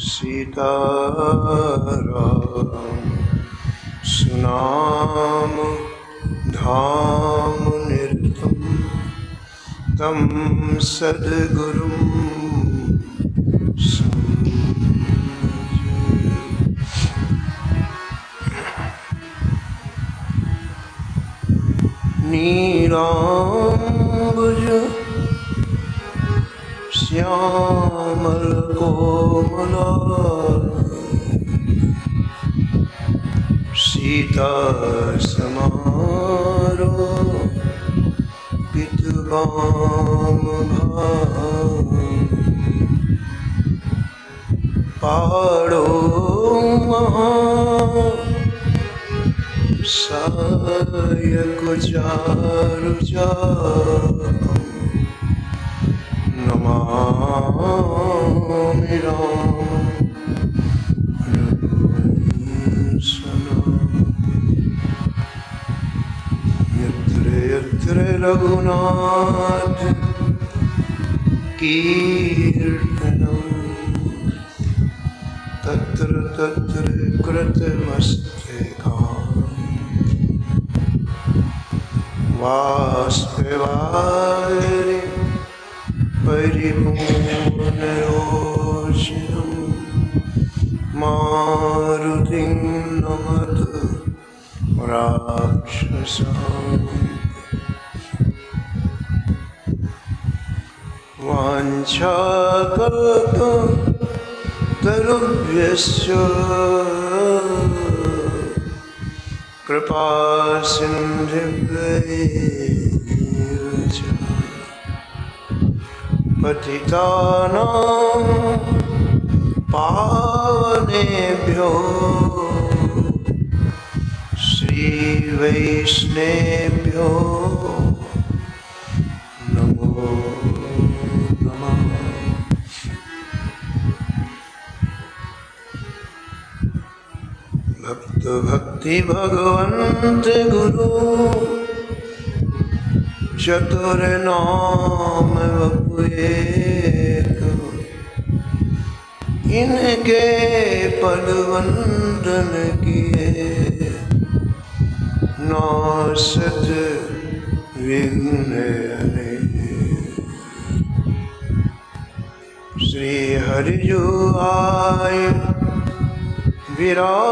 सीताराम सुनाम धाम निरतम तम सद्गुरुं नीलांबुज श्यामल कोमला सीता समारो पितुवाम पाड़ो महा सायक चारुजा नमामि राम यत्र यत्र रघुनाथ कीर्तनं तत्र तत्र कृतमस्तकाम् वाष्पवारि परिपूर्णरोषिणं मारुतिं नमत राक्षसान् वाञ्छाकल्पतरुभ्यश्च कृपा सिन्धुभ्यैव च पतितानां पावनेभ्यो श्रीवैष्णवेभ्यो नमो नमः। भक्त भक्ति भगवंत गुरु चतुर नाम वपु एक, इनके पद वंदन किए नासत विघ्न हरे। श्री हरि जो आए विराजिए,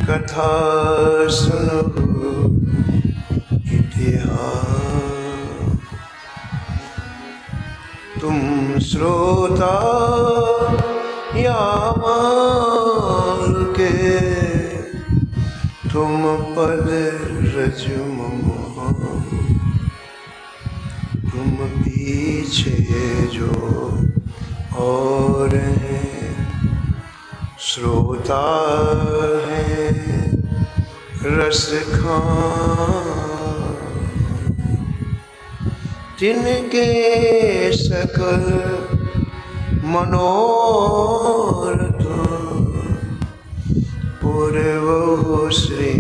कथा सुनो इतिहास। तुम श्रोता या माल के, तुम पद रजमोह, तुम पीछे जो और श्रोता है रस खान, तिनके सकल मनोरथ पूर्वहु श्री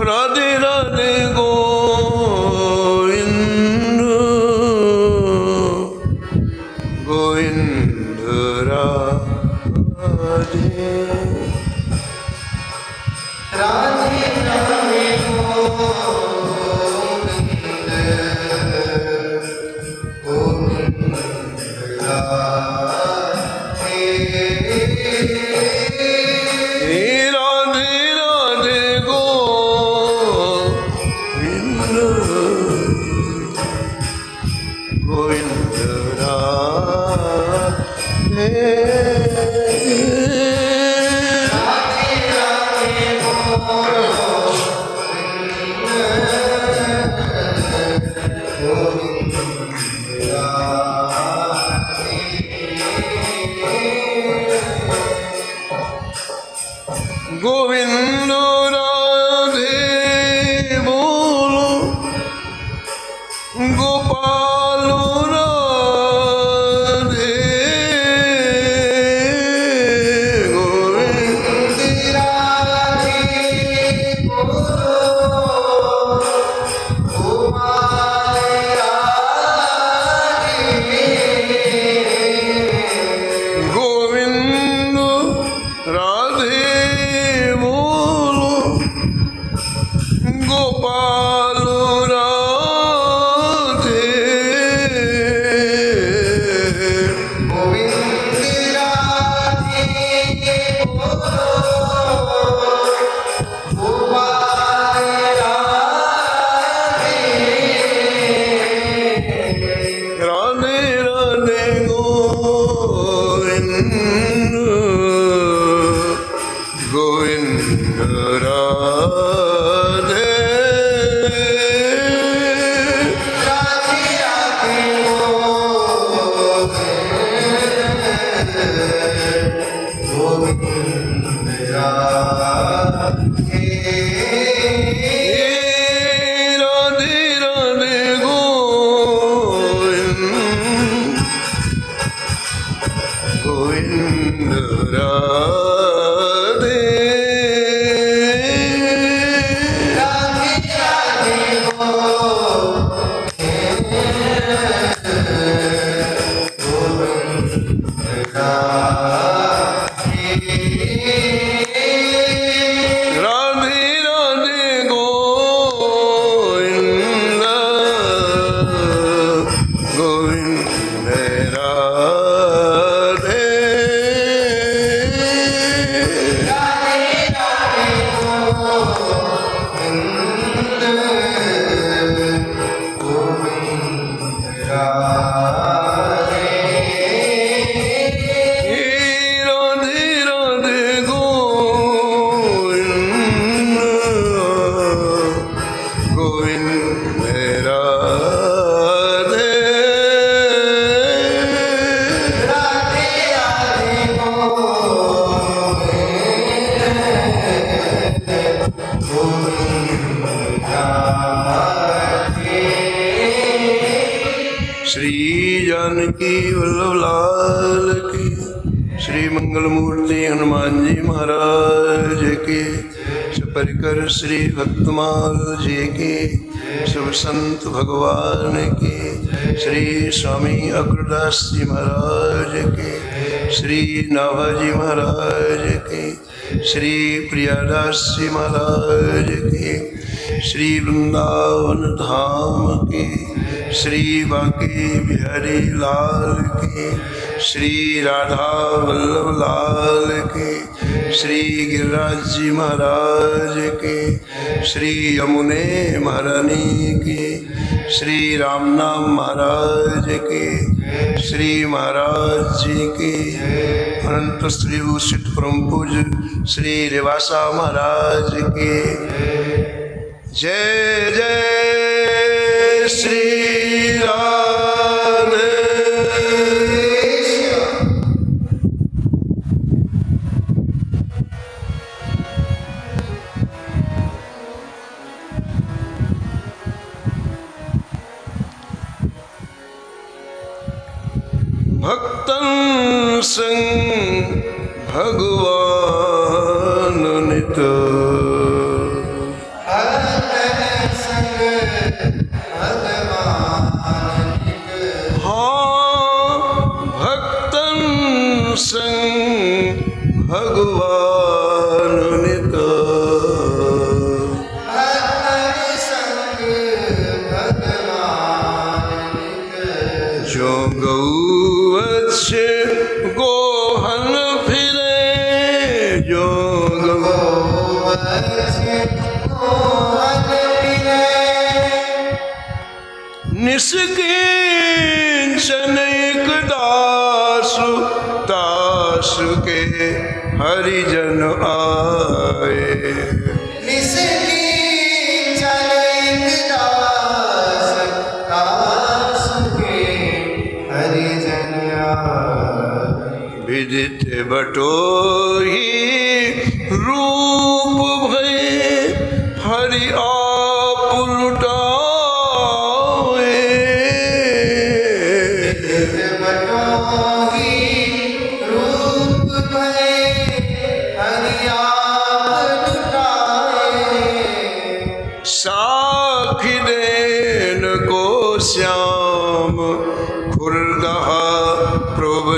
राधे राधे गोविंद गोविंद राधे राधे राधे गोविंद गोविंद राधे गोविंद राधे बोलो गोपाल राधे श्री जानकी वल्लभ लाल की। श्री मंगल मूर्ति हनुमान जी महाराज की। परिकर श्री भक्तमाल जी की। शुभ संत भगवान की। श्री स्वामी अग्रदास जी महाराज की। श्री नाभाजी महाराज की। श्री प्रियादास जी महाराज की। श्री वृंदावन धाम की। श्री बांके बिहारी लाल की। श्री राधा वल्लभ लाल की। श्री गिरिराज जी महाराज की। श्री यमुने महारानी की। श्री रामनाम महाराज की। श्री महाराज जी की। अनंत श्री भूषित परम पूज्य श्री रेवासा महाराज की। जय जय श्री राधे। भक्तन संग भगवान नित। संग भगवान नित। जो गौ अच्छे गोहन फिरे। जो गौ अच्छे गोहन फिरे। निष्किंचन एक दासु दास के हरिजन आए। निष्किंचन एक दास दास के हरिजन आए। विदित बटोही रूप भय हरि आप लुटाए। साखी देन को श्याम खुरदहा प्रभु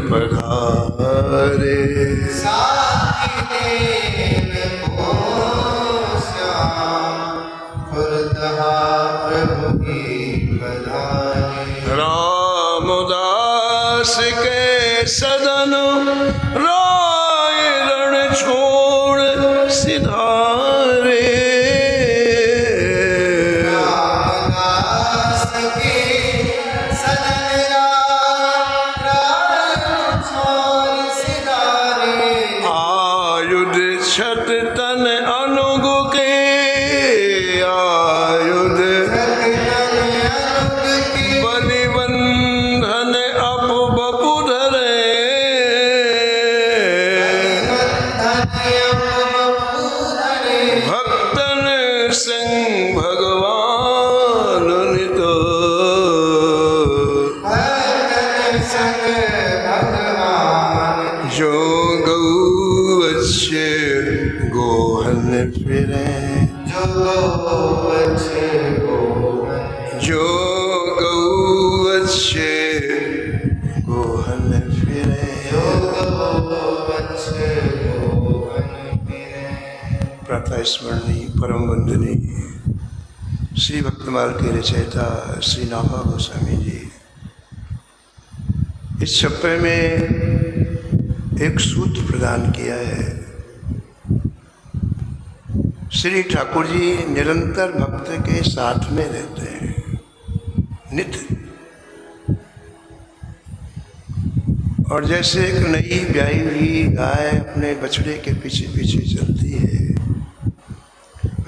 पधारे। साखी देन को श्याम खुरदहा प्रभु पधारे। रामदास के सदन राय रण छोड़ सिधारे। छत तन अनुग के आयुध। बलिबंधन अप बपु धरे। भक्तन संग भगवान नित जो गौवत्स्य गोहन फिरे जो गौवत्स्य गोहन फिरे प्रातः स्मरणीय परम वंदनीय श्री भक्तमाल के रचयिता श्री नाभा गोस्वामी जी इस छप्पे में एक सूत्र प्रदान किया है। श्री ठाकुर जी निरंतर भक्त के साथ में रहते हैं नित्य, और जैसे एक नई ब्याई हुई गाय अपने बछड़े के पीछे पीछे चलती है,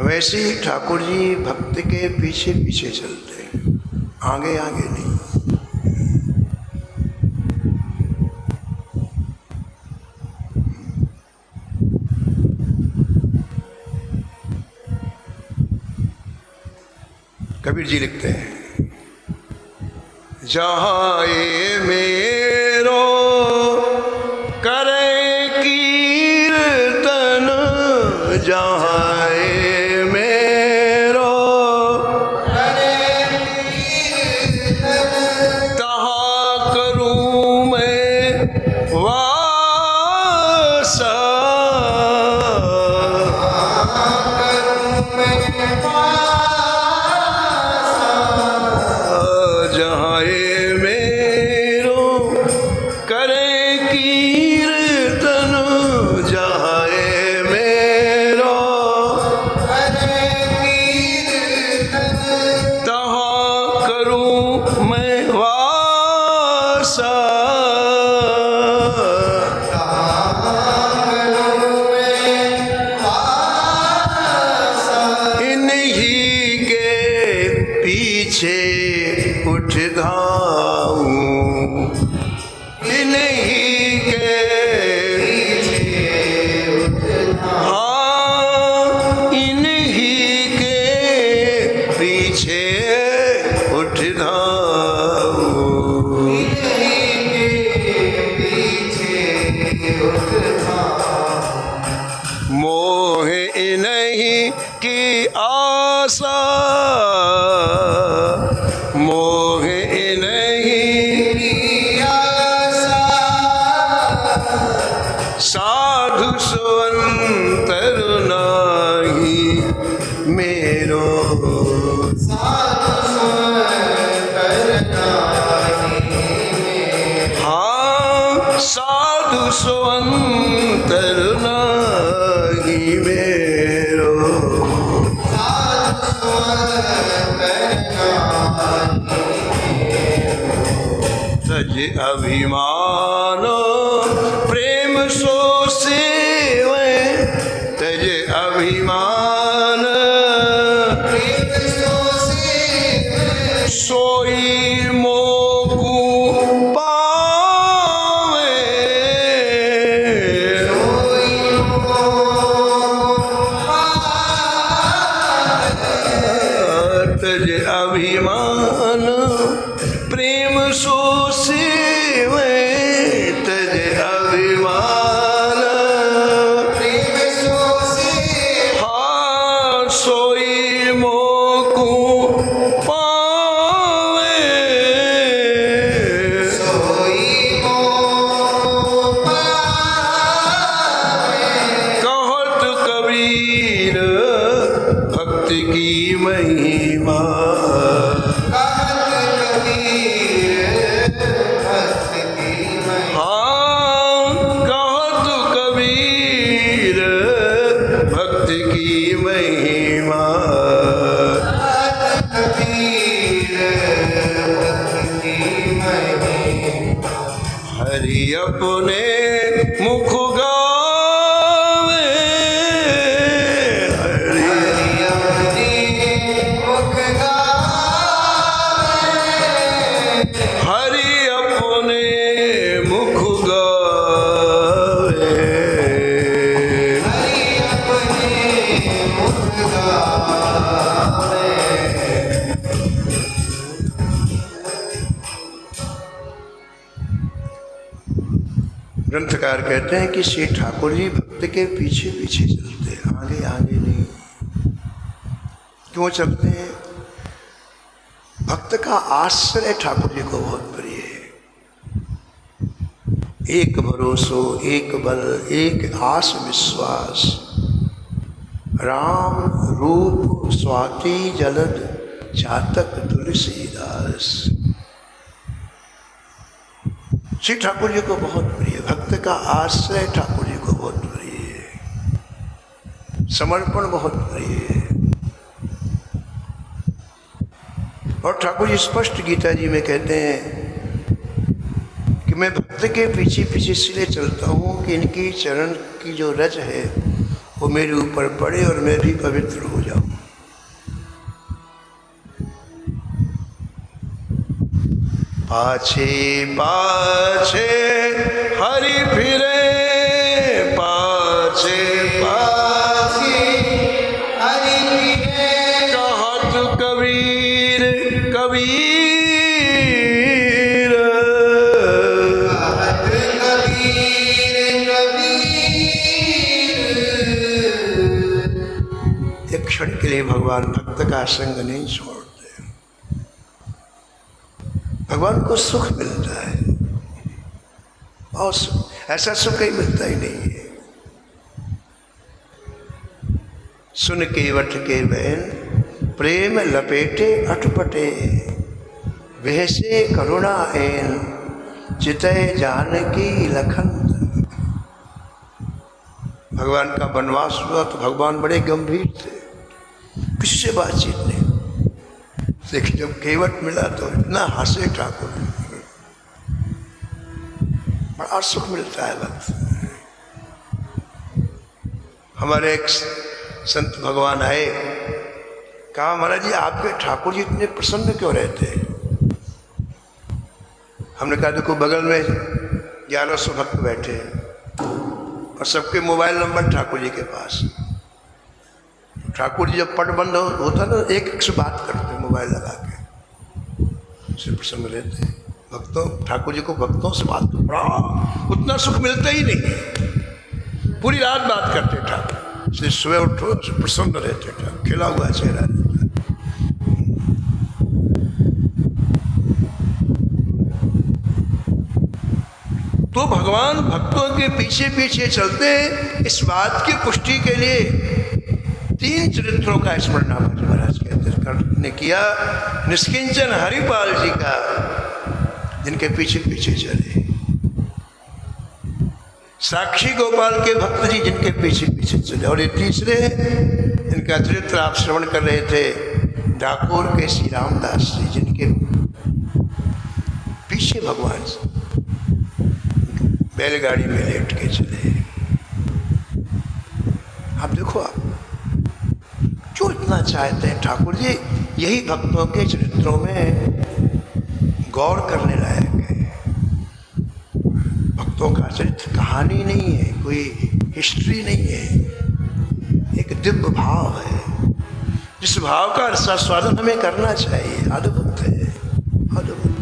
वैसे ही ठाकुर जी भक्त के पीछे पीछे चलते हैं, आगे आगे नहीं। कबीर जी लिखते हैं, जहाँ ये मेरो करे कीर्तन, जहाँ ये मेरो करे कीर्तन, तहाँ करूँ मैं वासा, जहाँ ये मेरो करे कीर्तन, जहाँ ये मेरो करे कीर्तन, तहाँ करूँ मैं वासा, इन्हीं के पीछे उठ धाऊं, इन्हीं के हाँ, इन्हीं के पीछे उठ धाऊं, मोह इन्हीं की आशा, मोह इन्हीं की आशा, साधु सुअंतर नाही मेरो, हाँ, साधु सुअंतर नाही मेरो, तज अभिमान प्रेम सो सेवे, तज अभिमान प्रेम सो सेवे, सोई मोकु पावे, सोई मोकु पावे, तज अभिमान प्रेम सो सेवे, तज अभिमान प्रेम सो सेवे, हाँ, सोई मोकु पावे, सोई मोकु पावे, कहत कबीर भक्त की महिमा, भाष्यकार कहते हैं कि श्री ठाकुर जी भक्त के पीछे पीछे चलते हैं, आगे आगे नहीं। क्यों चलते हैं? भक्त का आश्रय ठाकुर जी को बहुत प्रिय है। एक भरोसो एक बल एक आस विश्वास, राम रूप स्वाति जलद चातक तुलसीदास। श्री ठाकुर जी को बहुत प्रिय, भक्त का आश्रय ठाकुर जी को बहुत प्रिय है, समर्पण बहुत प्रिय है। और ठाकुर जी स्पष्ट गीता जी में कहते हैं कि मैं भक्त के पीछे पीछे इसलिए चलता हूँ कि इनकी चरण की जो रज है वो मेरे ऊपर पड़े और मैं भी पवित्र हो जाऊं। पाछे पाछे हरि फिरे, पाछे पाछे हरि फिरे, कहत कबीर कबीर, कहत कबीर कबीर। एक क्षण के लिए भगवान भक्त का संग नहीं छोड़ते। भगवान को सुख मिलता है और ऐसा सुख कहीं मिलता ही नहीं है। सुन के वट के बहन प्रेम लपेटे अटपटे, वैसे करुणा ऐन चितय जानकी लखन। भगवान का वनवास हुआ तो भगवान बड़े गंभीर थे, किसी से बातचीत नहीं। लेकिन जब केवट मिला तो इतना हंसे ठाकुर, बड़ा सुख मिलता है वक्त। हमारे एक संत भगवान आए, कहा महाराज जी आपके ठाकुर जी इतने प्रसन्न क्यों रहते हैं? हमने कहा देखो बगल में 1100 भक्त बैठे हैं और सबके मोबाइल नंबर ठाकुर जी के पास। ठाकुर जी जब पट बंद होता ना, एक एक से बात करते मोबाइल लगा के, उससे प्रसन्न रहते हैं। भक्तों ठाकुर जी को भक्तों से बात कर, बड़ा उतना सुख मिलता ही नहीं। पूरी रात बात करते ठाकुर से, सुबह उठो प्रसन्न रहते ठाकुर, खिला हुआ चेहरा रहता। तो भगवान भक्तों के पीछे पीछे चलते हैं। इस बात की पुष्टि के लिए 3 चरित्रों का स्मरण महाराज के अंदर ने किया। निष्किंचन हरिपाल जी का, जिनके पीछे पीछे चले, साक्षी गोपाल के भक्त जी जिनके पीछे पीछे चले, और ये तीसरे इनका चरित्र आप श्रवण कर रहे थे, डाकोर के श्री रामदास जी जिनके पीछे भगवान बैलगाड़ी में लेट के चले। आप देखो, आप क्यों इतना चाहते हैं ठाकुर जी? यही भक्तों के चरित्रों में गौर करने लायक है। भक्तों का चरित्र कहानी नहीं है, कोई हिस्ट्री नहीं है, एक दिव्य भाव है, जिस भाव का रसास्वादन हमें करना चाहिए। अद्भुत है, अद्भुत।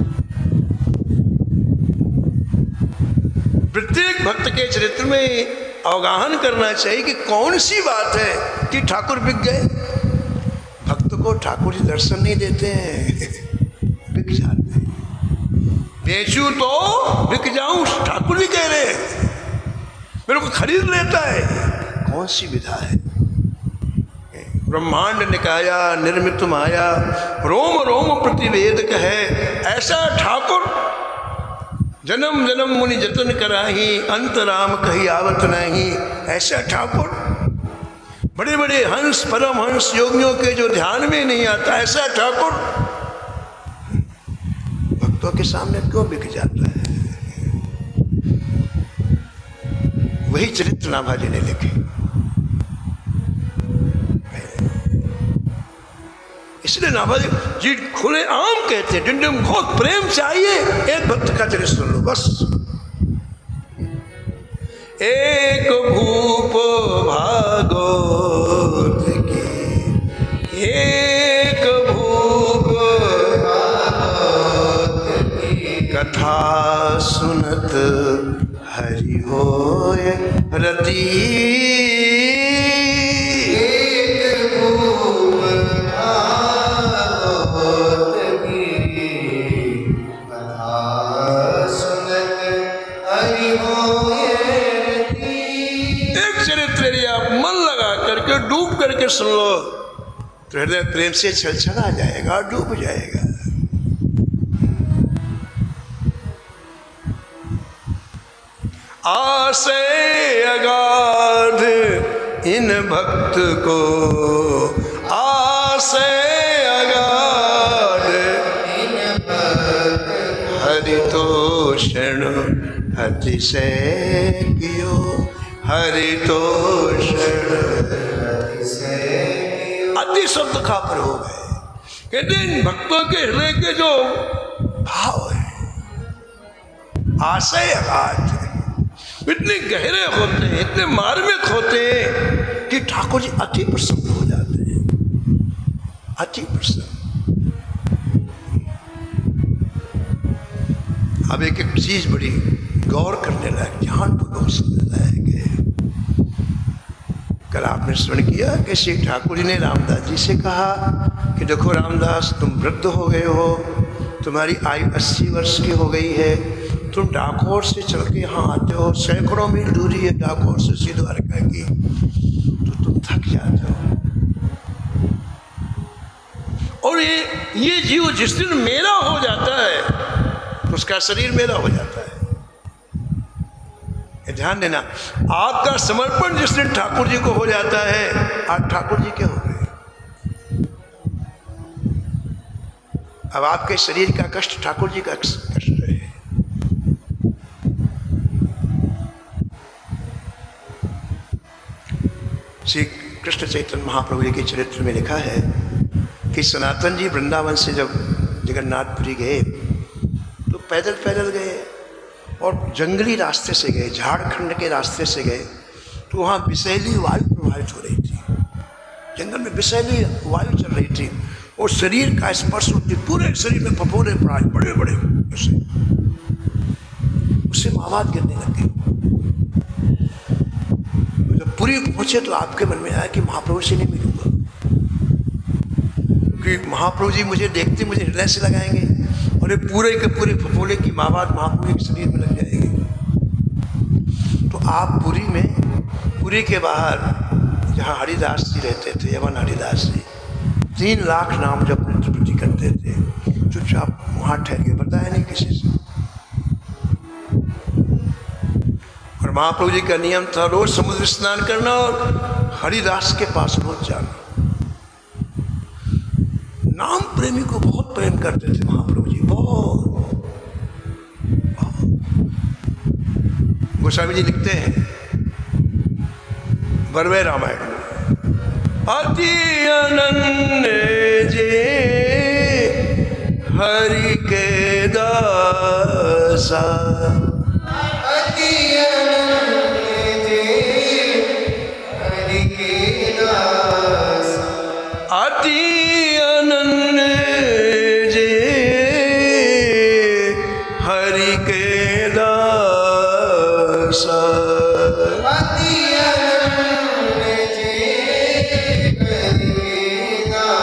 प्रत्येक भक्त के चरित्र में अवगाहन करना चाहिए कि कौन सी बात है कि ठाकुर बिक गए। भक्त को ठाकुर जी दर्शन नहीं देते हैं, बिक जाते हैं। बेचूं तो बिक जाऊं, ठाकुर भी कह रहे हैं, मेरे को खरीद लेता है। कौन सी विधा है? ब्रह्मांड निकाया निर्मित माया, रोम रोम प्रतिवेदक है। ऐसा ठाकुर जन्म जन्म मुनि जतन कराही, अंत राम कही आवत नहीं। ऐसा ठाकुर बड़े बड़े हंस परम हंस योगियों के जो ध्यान में नहीं आता, ऐसा ठाकुर भक्तों के सामने क्यों बिक जाता है? वही चरित्र नाभाजी ने लिखे। इसलिए नाभाजी जी खुले आम कहते हैं, डिंडम बहुत प्रेम से आइए, एक भक्त का चरित्र सुन लो बस। एक भूप भागवत की, एक भूप भागवत की, कथा सुनत हरि हो रति डूब करके सुन लो तो हृदय प्रेम से छलछला जाएगा, डूब जाएगा। आसे अगाध इन भक्त को, आसे अगाध इन भक्त हरितोषण अतिशय कियो, हरितोषण अति शब्द का प्रयोग है। कहते हैं इन भक्तों के हृदय के जो भाव है, आशय अगाध, इतने गहरे होते हैं, इतने मार्मिक होते हैं कि ठाकुर जी अति प्रसन्न हो जाते हैं, अति प्रसन्न। अब एक एक चीज बड़ी गौर करने लायक, ध्यानपूर्वक समझना है। कल आपने स्मरण किया कि श्री ठाकुर जी ने रामदास जी से कहा कि देखो रामदास, तुम वृद्ध हो गए हो, तुम्हारी आयु 80 वर्ष की हो गई है, तुम डाकोर से चल के यहाँ आते हो, सैकड़ों मील दूरी है डाकोर से श्री द्वारका की, तो तुम थक जाते हो। और ये जीव जिस दिन मेरा हो जाता है तो उसका शरीर मेरा हो जाता है। ध्यान देना, आपका समर्पण जिस दिन ठाकुर जी को हो जाता है, आज ठाकुर जी के हो गए। अब आपके शरीर का कष्ट ठाकुर जी का कष्ट है। श्री कृष्ण चैतन्य महाप्रभु जी के चरित्र में लिखा है कि सनातन जी वृंदावन से जब जगन्नाथपुरी गए तो पैदल पैदल गए और जंगली रास्ते से गए, झारखंड के रास्ते से गए, तो वहाँ विषैली वायु प्रभावित हो रही थी, जंगल में विषैली वायु चल रही थी और शरीर का स्पर्श होती, पूरे शरीर में फफोले प्राण बड़े बड़े, उससे मावाद गिरने लग गए। जब पूरी पहुंचे तो आपके मन में आया कि महाप्रभु से नहीं मिलूंगा, क्योंकि महाप्रभु जी मुझे देखते मुझे हृदय से लगाएंगे और ये पूरे के पूरे फफोले की मावाद महाप्रभु के शरीर में लग जाएगी। तो आप पुरी में, पुरी के बाहर जहाँ हरिदास जी रहते थे, यमन हरिदास जी 3 लाख नाम जब प्रति करते थे, चुपचाप वहाँ ठहर के, बताया नहीं किसी से। और महाप्रभु जी का नियम था रोज समुद्र स्नान करना और हरिदास के पास रोज जाना। नाम प्रेमी को बहुत प्रेम करते थे महाप्रभु जी, बहुत। गोस्वामी जी लिखते हैं बरवे रामायण, अति अनन्य जे हरि के दासा, अति अनन्य जे हरि के दासा, अति अनन्य जे हरि के दासा, अति अनन्य जे हरि के दासा,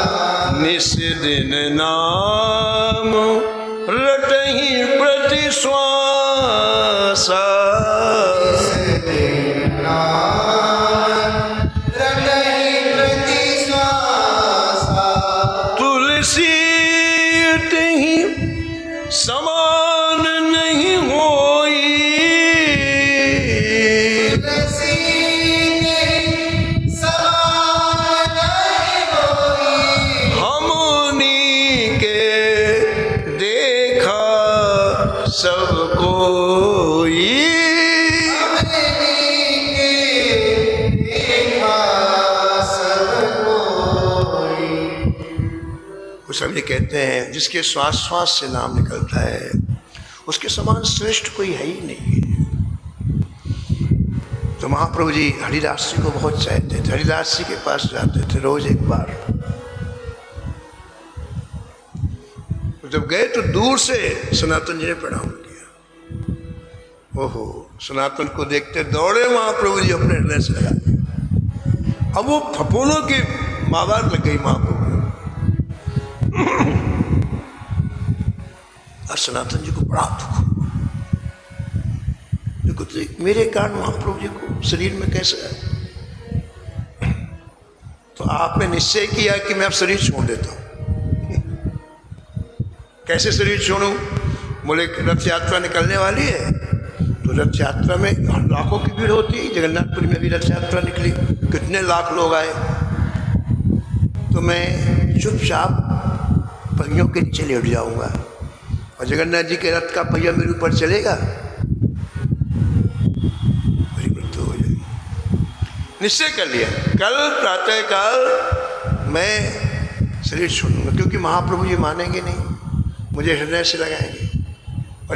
निस दिन नाम रटहि प्रति श्वासा, निस दिन नाम रटहि प्रति श्वासा, तुलसी तहि समान नहीं होई, तुलसी तहि समान नहीं होई, हमनी के देखा सब कोई, हमनी के देखा सब कोई। वो सभी कहते हैं जिसके श्वास श्वास से नाम निकलता है उसके समान श्रेष्ठ कोई है ही नहीं है। तो महाप्रभु जी हरिदास जी को बहुत चाहते थे, हरिदास जी के पास जाते थे रोज एक बार। जब गए तो दूर से सनातन जी ने प्रणाम किया, ओहो, सनातन को देखते दौड़े महाप्रभु जी अपने हृदय से लगा। अब वो फपोलों की मावार लग गई महाप्रभु, और सनातन जी को बड़ा दुख। देखो मेरे कारण महाप्रभु जी को शरीर में कैसे है? तो आपने निश्चय किया कि मैं अब शरीर छोड़ देता हूं। कैसे शरीर छोड़ूं? बोले रथ यात्रा निकलने वाली है, तो रथ यात्रा में लाखों की भीड़ होती है। जगन्नाथपुरी में भी रथ यात्रा निकली, कितने लाख लोग आए। तो मैं चुपचाप पहियों के नीचे लेट जाऊंगा और जगन्नाथ जी के रथ का पहिया मेरे ऊपर चलेगा, मेरी मृत्यु हो जाएगी। निश्चय कर लिया, कल प्रातः काल मैं शरीर छोड़ूंगा, क्योंकि महाप्रभु जी मानेंगे नहीं, मुझे हृदय से लगाएंगे और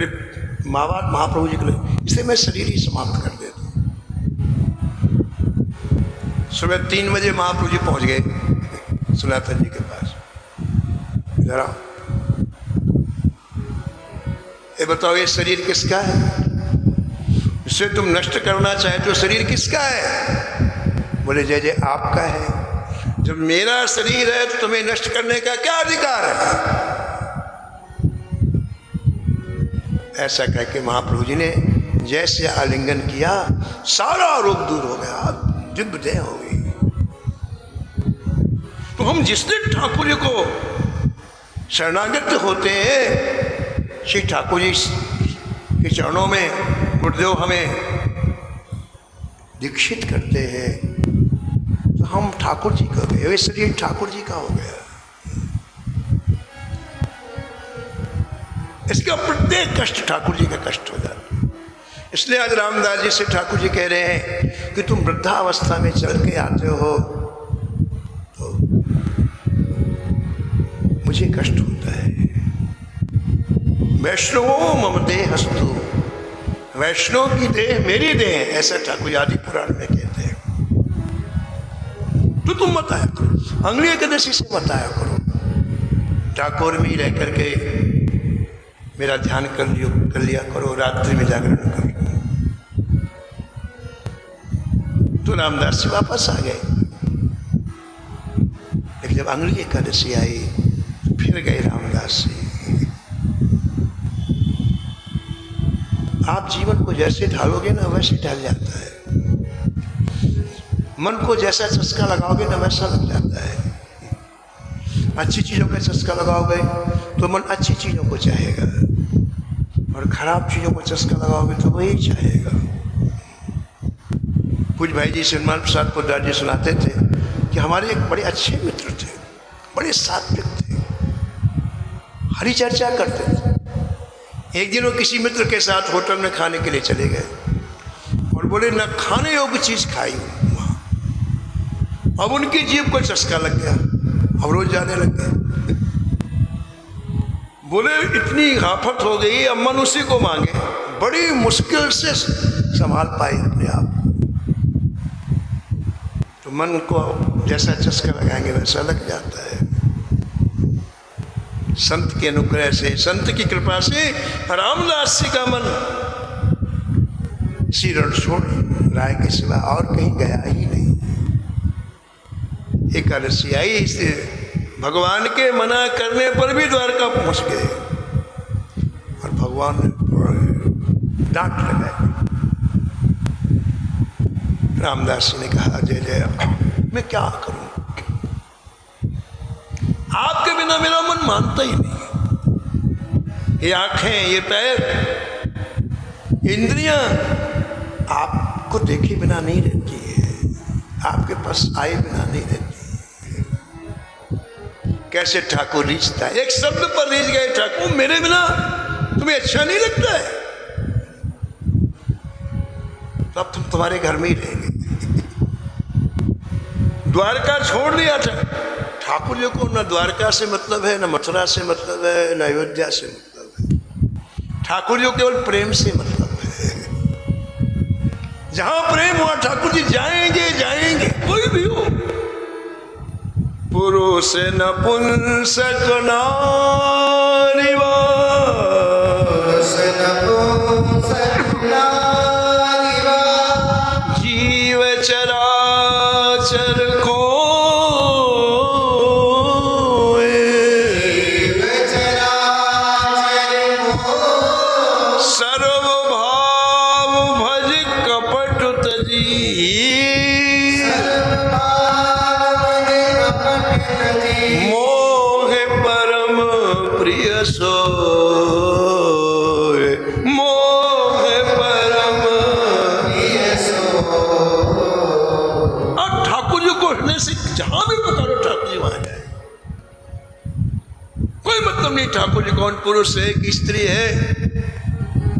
मावाद महाप्रभु जी को लगे, इसलिए मैं शरीर ही समाप्त कर देता हूँ। सुबह 3 बजे महाप्रभु जी पहुँच गए सनातन जी के पास। जरा ये बताओ, ये शरीर किसका है? इसे तुम नष्ट करना चाहते हो, शरीर किसका है? बोले जय जय आपका है। जब मेरा शरीर है तो तुम्हें नष्ट करने का क्या अधिकार है? ऐसा कह के महाप्रभु जी ने जैसे आलिंगन किया, सारा रोग दूर हो गया, दिव्य देह हो गई। तो हम जिस दिन ठाकुर जी को शरणागत होते हैं, श्री ठाकुर जी के चरणों में गुरुदेव हमें दीक्षित करते हैं, तो हम ठाकुर जी का हो गए, वे शरीर ठाकुर जी का हो गया। इसका प्रत्येक कष्ट ठाकुर जी का कष्ट हो जाता है। इसलिए आज रामदास जी से ठाकुर जी कह रहे हैं कि तुम वृद्धावस्था में चल के आते हो तो मुझे कष्ट होता है। वैष्णवो मम देहस्तु, वैष्णव की देह मेरी देह, ऐसा ठाकुर आदि पुराण में कहते हैं। तो तुम मत आया करो, अंगली एकादशी से मत आया करो, ठाकुर में रह करके मेरा ध्यान कर लिया करो, रात्रि में जागरण कर। तो रामदास जी वापस आ गए, लेकिन जब अंगली एकादशी आई फिर गए रामदास जी। आप जीवन को जैसे ढालोगे ना वैसे ढल जाता है, मन को जैसा चस्का लगाओगे ना वैसा लग जाता है। अच्छी चीज़ों का चस्का लगाओगे तो मन अच्छी चीज़ों को चाहेगा, और खराब चीज़ों को चस्का लगाओगे तो वही चाहेगा। कुछ भाई जी सलमान प्रसाद पोद्दार जी सुनाते थे कि हमारे एक बड़े अच्छे मित्र थे, बड़े सात्विक थे, हरी चर्चा करते थे। एक दिन वो किसी मित्र के साथ होटल में खाने के लिए चले गए और बोले न खाने योग्य चीज़ खाई वहाँ। अब उनकी जीभ को चस्का लग गया, अब रोज जाने लग गए। बोले इतनी आफत हो गई, अब मन उसी को मांगे, बड़ी मुश्किल से संभाल पाए अपने आप। तो मन को जैसा चस्का लगाएंगे वैसा लग जाता है। संत के अनुग्रह से, संत की कृपा से रामदास जी का मन श्री रणछोड़ राय के सिवा और कहीं गया ही नहीं। एकादशी आई, इसलिए भगवान के मना करने पर भी द्वारका पहुंच गए और भगवान ने डांट लगाई। रामदास जी ने कहा जय जय मैं क्या करूं, आपके बिना मेरा मन मानता ही नहीं। ये आंखें, ये पैर, इंद्रियां आपको देखे बिना नहीं रहती है, आपके पास आए बिना नहीं रहती। कैसे ठाकुर रीझता है, एक शब्द पर रीझ गए ठाकुर, मेरे बिना तुम्हें अच्छा नहीं लगता है तो अब तुम तुम्हारे घर में ही रहेंगे। द्वारका छोड़ दिया था ठाकुर जी को, न द्वारका से मतलब है, न मथुरा से मतलब है, न अयोध्या से मतलब है। ठाकुर जी को केवल प्रेम से मतलब है। जहां प्रेम हुआ ठाकुर जी जाएंगे जाएंगे, कोई भी हो। पुरुष नपुंसक नारी, पुरुष नपुंसक नारी, चराचर को ठाकुर जी कौन पुरुष है कि स्त्री है,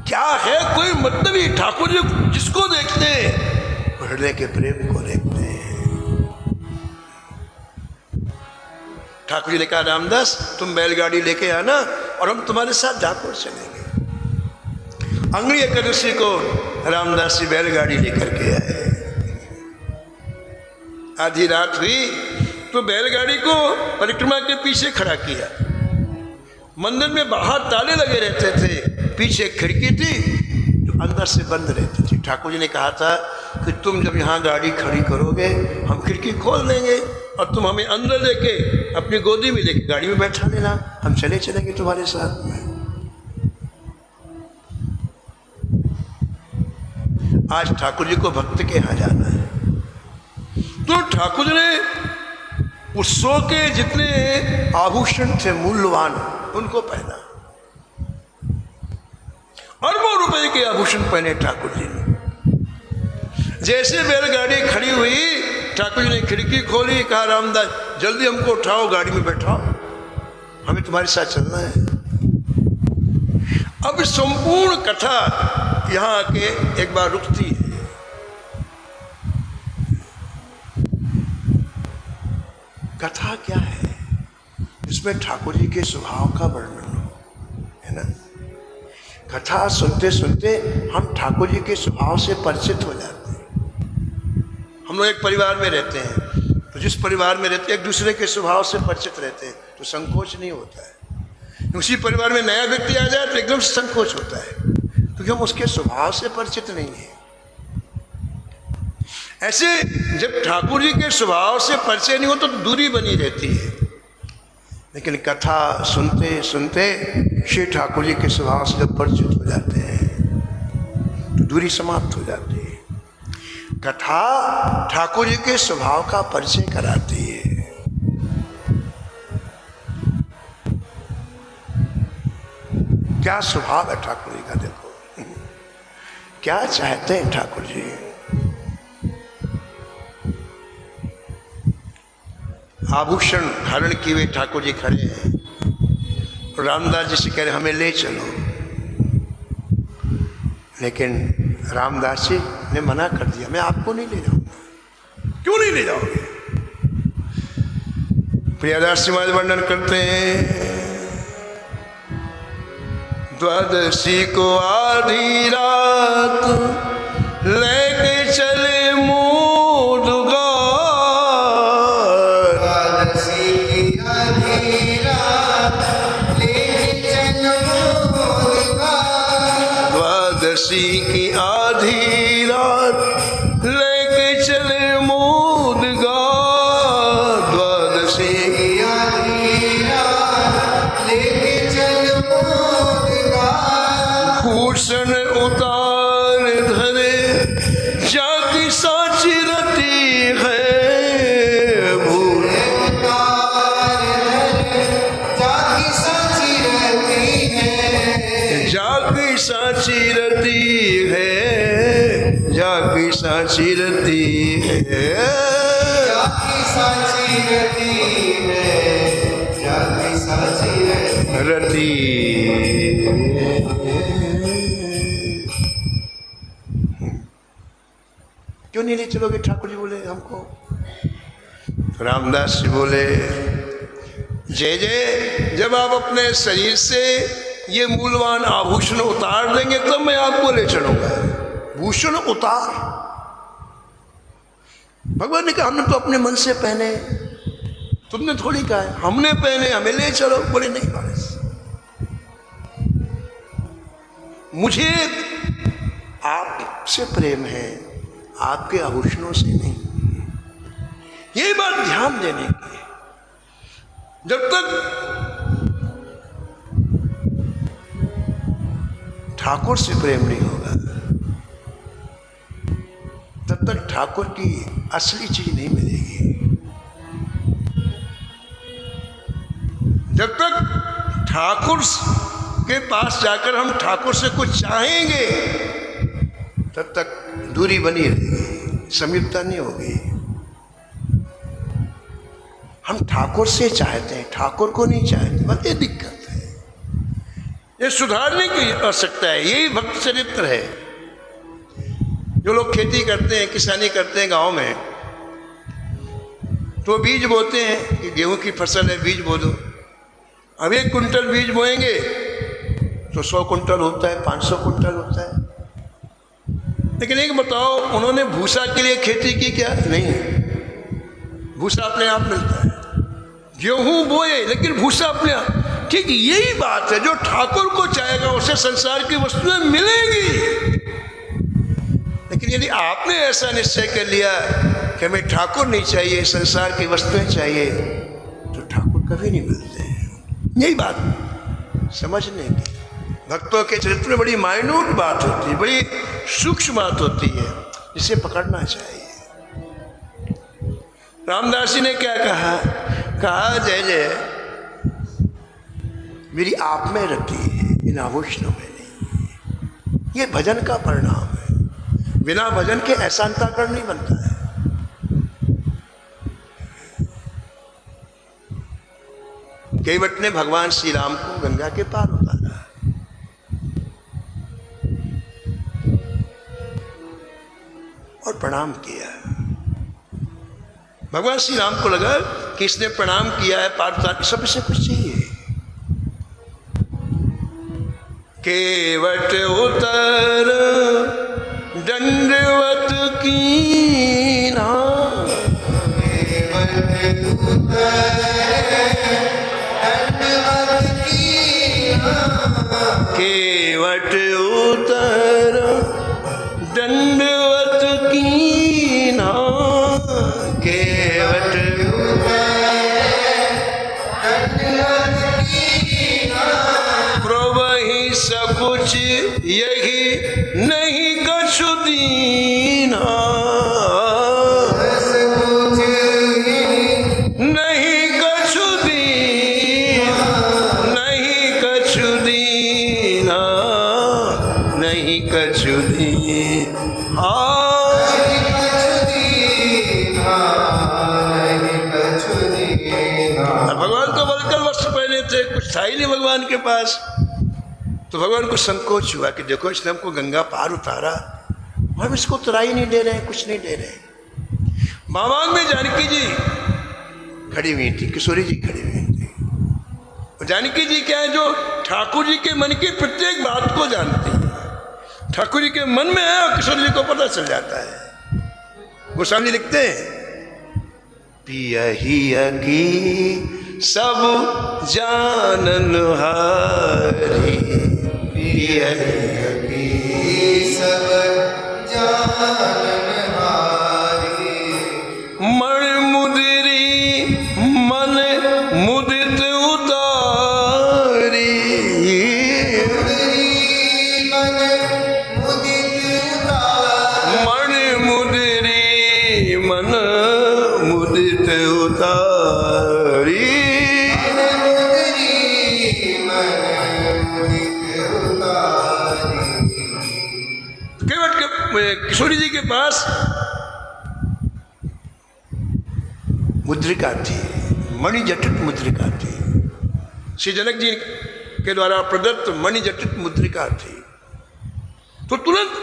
क्या है, कोई मतलब ही। ठाकुर जी जिसको देखते हैं हृदय के प्रेम को देखते हैं। ठाकुर जी ने कहा, रामदास तुम बैलगाड़ी लेके आना और हम तुम्हारे साथ डाकोर चलेंगे। अंगड़ी एकादशी को रामदास जी बैलगाड़ी लेकर के आए। आधी रात हुई तो बैलगाड़ी को परिक्रमा के पीछे खड़ा किया। मंदिर में बाहर ताले लगे रहते थे, पीछे खिड़की थी जो अंदर से बंद रहती थी। ठाकुर जी ने कहा था कि तुम जब यहाँ गाड़ी खड़ी करोगे हम खिड़की खोल देंगे और तुम हमें अंदर लेके अपनी गोदी में लेके गाड़ी में बैठा लेना, हम चले चलेंगे तुम्हारे साथ में। आज ठाकुर जी को भक्त के यहाँ जाना है तो ठाकुर जी ने उत्सव के जितने आभूषण थे मूल्यवान उनको पहना। अरबों रुपए के आभूषण पहने ठाकुर जी ने। जैसे बैलगाड़ी खड़ी हुई ठाकुर जी ने खिड़की खोली, कहा रामदास जल्दी हमको उठाओ, गाड़ी में बैठाओ, हमें तुम्हारे साथ चलना है। अब संपूर्ण कथा यहाँ आके एक बार रुकती है। कथा क्या है? इसमें ठाकुर जी के स्वभाव का वर्णन हो, है ना। कथा सुनते सुनते हम ठाकुर जी के स्वभाव से परिचित हो जाते हैं। हम लोग एक परिवार में रहते हैं तो जिस परिवार में रहते हैं एक दूसरे के स्वभाव से परिचित रहते हैं तो संकोच नहीं होता है। उसी परिवार में नया व्यक्ति आ जाए तो एकदम संकोच होता है क्योंकि हम उसके स्वभाव से परिचित नहीं हैं। ऐसे जब ठाकुर जी के स्वभाव से परिचय नहीं हो तो दूरी बनी रहती है, लेकिन कथा सुनते सुनते श्री ठाकुर जी के स्वभाव से जब परिचित हो जाते हैं तो दूरी समाप्त हो जाती है। कथा ठाकुर जी के स्वभाव का परिचय कराती है। क्या स्वभाव है ठाकुर जी का, देखो क्या चाहते हैं ठाकुर जी। आभूषण धारण किए हुए ठाकुर जी खड़े हैं, रामदास जी से कह रहे हमें ले चलो, लेकिन रामदास जी ने मना कर दिया, मैं आपको नहीं ले जाऊंगा। क्यों नहीं ले जाओगे? प्रियदास जी महाराज वर्णन करते हैं, द्वादशी को आधी रात लेके चले द्वादशी की आधी रात लेके चले मोदगा। द्वादशी की आधी रात लेके चले मोदगा। भूषण उतार धरे जाकी साची रती है। जाकी साची रती है, जाकी साची रती है, जाकी साची रती है, जाकी साची रती। क्यों नहीं ले चलोगे ठाकुर जी बोले हमको? रामदास जी बोले जय जय, जब आप अपने शरीर से ये मूल्यवान आभूषण उतार देंगे तो मैं आपको ले चलूंगा। भूषण उतार, भगवान ने कहा हमने तो अपने मन से पहने, तुमने थोड़ी कहा है हमने पहने, हमें ले चलो। बोले नहीं महाराज, मुझे आपसे प्रेम है, आपके आभूषणों से नहीं। यही बात ध्यान देने की। जब तक ठाकुर से प्रेम नहीं होगा तब तक ठाकुर की असली चीज नहीं मिलेगी। जब तक ठाकुर के पास जाकर हम ठाकुर से कुछ चाहेंगे तब तक दूरी बनी रहेगी, समीपता नहीं होगी। हम ठाकुर से चाहते हैं, ठाकुर को नहीं चाहते, बस ये दिक्कत है। ये सुधारने की आवश्यकता है। यही भक्त चरित्र है। जो लोग खेती करते हैं, किसानी करते हैं गांव में, तो बीज बोते हैं कि गेहूं की फसल है, बीज बो दो। अब 1 कुंटल बीज बोएंगे तो 100 कुंटल होता है, 500 कुंटल होता है। लेकिन एक बताओ, उन्होंने भूसा के लिए खेती की क्या? नहीं, भूसा अपने आप मिलता है। गेहूं बोए लेकिन भूसा अपने आप। ठीक यही बात है, जो ठाकुर को चाहेगा उसे संसार की वस्तुएं मिलेंगी। लेकिन यदि आपने ऐसा निश्चय कर लिया कि हमें ठाकुर नहीं चाहिए, संसार की वस्तुएं चाहिए, तो ठाकुर कभी नहीं मिलते हैं। यही बात समझने की। भक्तों के चरित्र में बड़ी माइन्यूट बात होती है, बड़ी सूक्ष्म बात होती है, जिसे पकड़ना चाहिए। रामदास जी ने क्या कहा? कहा जय जय मेरी आप में रखी है, इन आभूषणों में नहीं। ये भजन का परिणाम है। बिना भजन के ऐसा अंतःकरण नहीं बनता है। केवट ने भगवान श्री राम को गंगा के पार उतारा। और प्रणाम किया। भगवान श्री राम को लगा कि इसने प्रणाम किया है, पार उतार, सब इसे कुछ चाहिए। केवट उतर दंडवत कीना, केवट उतर दंडवत कीना, केवट प्रभु ही सब कुछ यही नहीं कछु दीना, नहीं कछु दीना, नहीं कछु दीना, नहीं कछु दीना। भगवान तो बलकर वस्त्र पहने थे, कुछ था ही नहीं भगवान के पास। तो भगवान को संकोच हुआ कि देखो इसने हमको गंगा पार उतारा, हम इसको उतराई नहीं दे रहे, कुछ नहीं दे रहे। मामांग में जानकी जी खड़ी हुई थी, किशोरी जी खड़ी हुई थी। और जानकी जी क्या है, जो ठाकुर जी के मन की प्रत्येक बात को जानती है। ठाकुर जी के मन में है और किशोरी जी को पता चल जाता है। गोस्वामी लिखते हैं, पिया ही की सब जानन हारी, पिया ही सब जानन हारी, मन मुदिरी मन मुदित उतारी, मन मुदित उतारी, मन मुदिरी मन मुदित उतारी, किशोरी जी के पास मुद्रिका थी, मणिजटित मुद्रिका थी। श्री जनक जी के द्वारा प्रदत्त मणिजटित मुद्रिका थी। तो तुरंत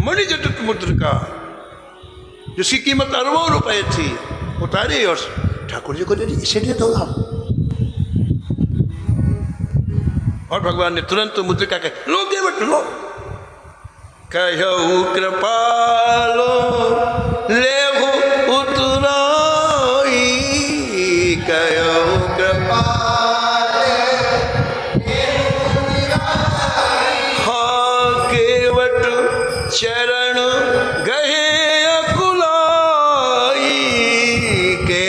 मणिजटित मुद्रिका जिसकी कीमत अरबों रुपए थी उतारी और ठाकुर जी को दे दी, इसे दे दो आप। और भगवान ने तुरंत मुद्रिका कह लो, केवट लो। कहु कृपालो लेहु उतराई, कहु कृपाले हाँ केवट चरण गहे अकुलाई, के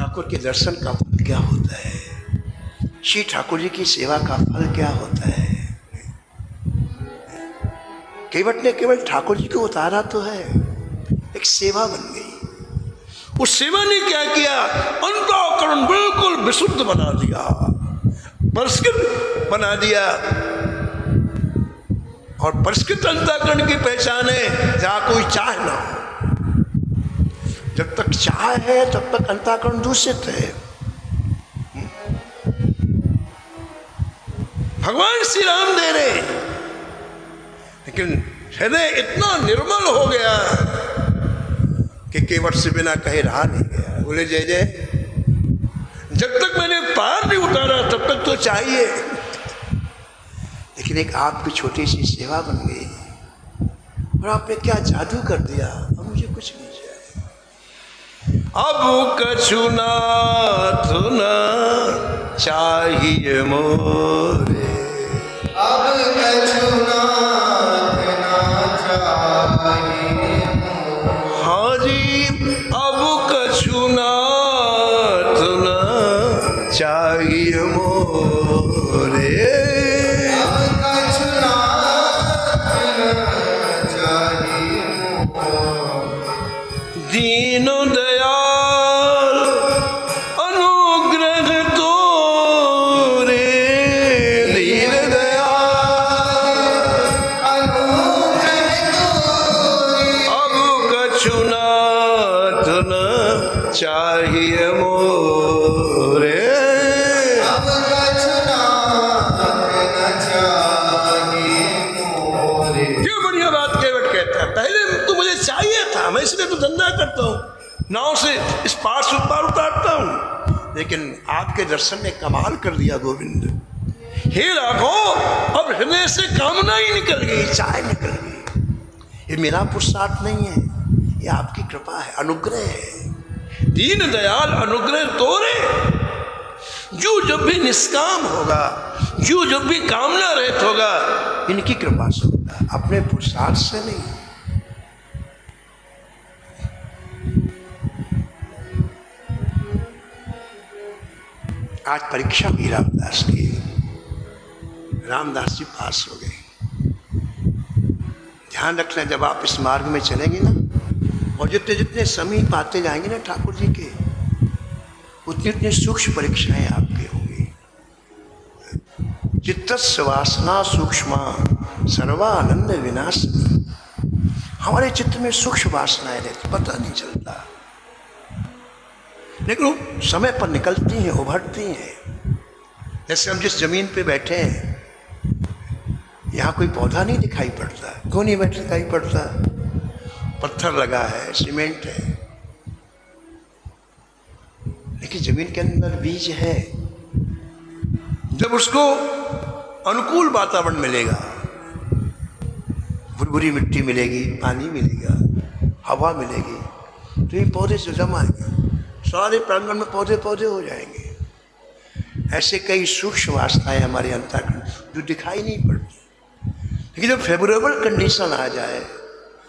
ठाकुर के दर्शन का फल क्या होता है, श्री ठाकुर जी की सेवा का फल क्या होता है। केवट ने केवल ठाकुर जी को उतारा तो है, एक सेवा बन गई। उस सेवा ने क्या किया, अंतःकरण बिल्कुल विशुद्ध बना दिया, परिष्कृत बना दिया। और परिष्कृत अंतःकरण की पहचान है जहां कोई चाह ना हो। जब तक चाह है तब तक अंतःकरण दूषित है। भगवान श्री राम दे रहे, लेकिन हृदय इतना निर्मल हो गया कि केवट से बिना कहे रहा नहीं गया। बोले जय जय, जब तक मैंने पार नहीं उतारा तब तक तो चाहिए, लेकिन एक आपकी छोटी सी सेवा बन गई और आपने क्या जादू कर दिया, अब मुझे कुछ नहीं चाहिए। अब कछु नाथ न चाहिए मोरे, अब कछु नाथ न चाहिए। हाँ जी, अब कछु नाथ न चाहिए मोरे, दीन दयाल अनुग्रह तोरे, दीन दयाल अनुग्रह तोरे। अब कछु नाथ न चाहिए मोरे, अब कछु नाथ न चाहिए मोरे। क्यों बढ़िया बात केवट कहता है, पहले तो मुझे चाहिए था, मैं इसलिए तो धंधा करता हूँ, नाव से इस पार से उस पार उतारता हूँ, लेकिन आपके दर्शन ने कमाल कर दिया गोविंद। हे राघो, अब हृदय से कामना ही निकल गई, चाय निकल गई। ये मेरा पुरुषार्थ नहीं है, ये आपकी कृपा है, अनुग्रह है। दीन दयाल अनुग्रह तोरे, जो जब भी निष्काम होगा, जो जब भी कामना रहित होगा, इनकी कृपा से होगा, अपने पुरुषार्थ से नहीं। आज परीक्षा हुई रामदास की, रामदास जी पास हो गए। ध्यान रखना, जब आप इस मार्ग में चलेंगे ना, और जितने जितने समीप आते जाएंगे ना ठाकुर जी के, उतनी उतनी सूक्ष्म परीक्षाएं आपकी होंगी। चित्तस्य वासना सूक्ष्मा सर्वानंद विनाशिनी। हमारे चित्त में सूक्ष्म वासनाएं रहती, पता नहीं चलता, लेकिन वो समय पर निकलती हैं, उभरती हैं। जैसे हम जिस जमीन पे बैठे हैं, यहाँ कोई पौधा नहीं दिखाई पड़ता, क्यों नहीं बैठ दिखाई पड़ता, पत्थर लगा है, सीमेंट है, लेकिन जमीन के अंदर बीज है। जब उसको अनुकूल वातावरण मिलेगा, बुरबुरी मिट्टी मिलेगी, पानी मिलेगा, हवा मिलेगी, तो ये पौधे से जमाएंगे, सारे प्रांगण में पौधे पौधे हो जाएंगे। ऐसे कई सूक्ष्म वासनाएं हमारे अंतःकरण जो दिखाई नहीं पड़ती, लेकिन जब फेवरेबल कंडीशन आ जाए,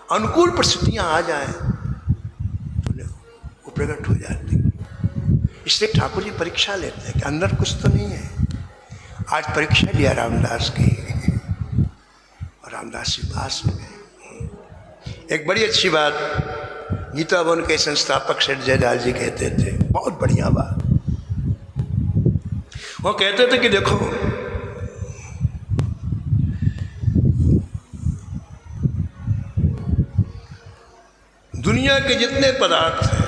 अनुकूल परिस्थितियां आ जाए, तो वो प्रकट हो जाती। इसलिए ठाकुर जी परीक्षा लेते हैं कि अंदर कुछ तो नहीं है। आज परीक्षा लिया रामदास की, और रामदास जी पास हो गए। एक बड़ी अच्छी बात गीता भवन के संस्थापक सेठ जयलाल जी कहते थे, बहुत बढ़िया बात। वो कहते थे कि देखो, दुनिया के जितने पदार्थ हैं,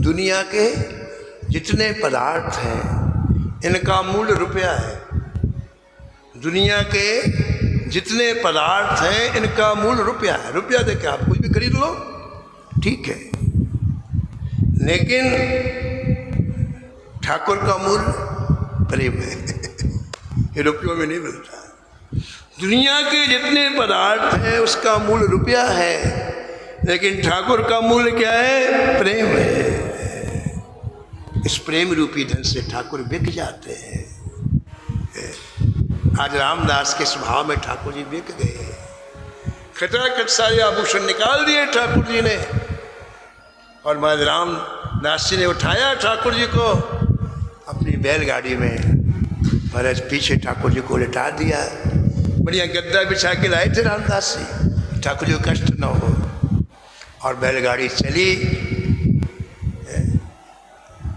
दुनिया के जितने पदार्थ हैं, इनका मूल्य रुपया है। दुनिया के जितने पदार्थ हैं, इनका मूल्य रुपया है। रुपया दे के आप कुछ भी खरीद लो, ठीक है, लेकिन ठाकुर का मूल्य प्रेम है। ये रुपयों में नहीं मिलता। दुनिया के जितने पदार्थ हैं उसका मूल्य रुपया है, लेकिन ठाकुर का मूल्य क्या है? प्रेम है। इस प्रेम रूपी धन से ठाकुर बिक जाते हैं। आज रामदास के स्वभाव में ठाकुर जी बिक गए। खटाखट सारे आभूषण निकाल दिए ठाकुर जी ने, और महाराज राम दास जी ने उठाया ठाकुर जी को अपनी बैलगाड़ी में, महाराज पीछे ठाकुर जी को लिटा दिया। बढ़िया गद्दा बिछा के लाए थे रामदास जी, ठाकुर जी को कष्ट न हो। और बैलगाड़ी चली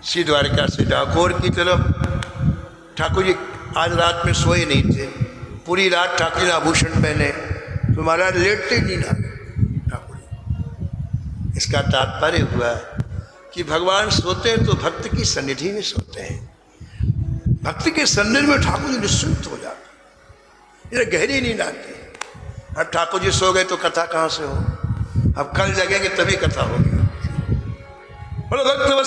श्री द्वारिका से डाकोर की तरफ। ठाकुर जी आज रात में सोए नहीं थे, पूरी रात ठाकुर जी ने आभूषण पहने, तो महाराज लेटते नहीं ना ठाकुर जी। इसका तात्पर्य हुआ कि भगवान सोते हैं तो भक्त की सन्निधि में सोते हैं। भक्ति के सन्निधि में ठाकुर जी निश्चिंत हो जाते, ये गहरी नींद आती। अब ठाकुर जी सो गए तो कथा कहाँ से हो? अब कल जगेंगे तभी कथा होगी। बोलो भक्त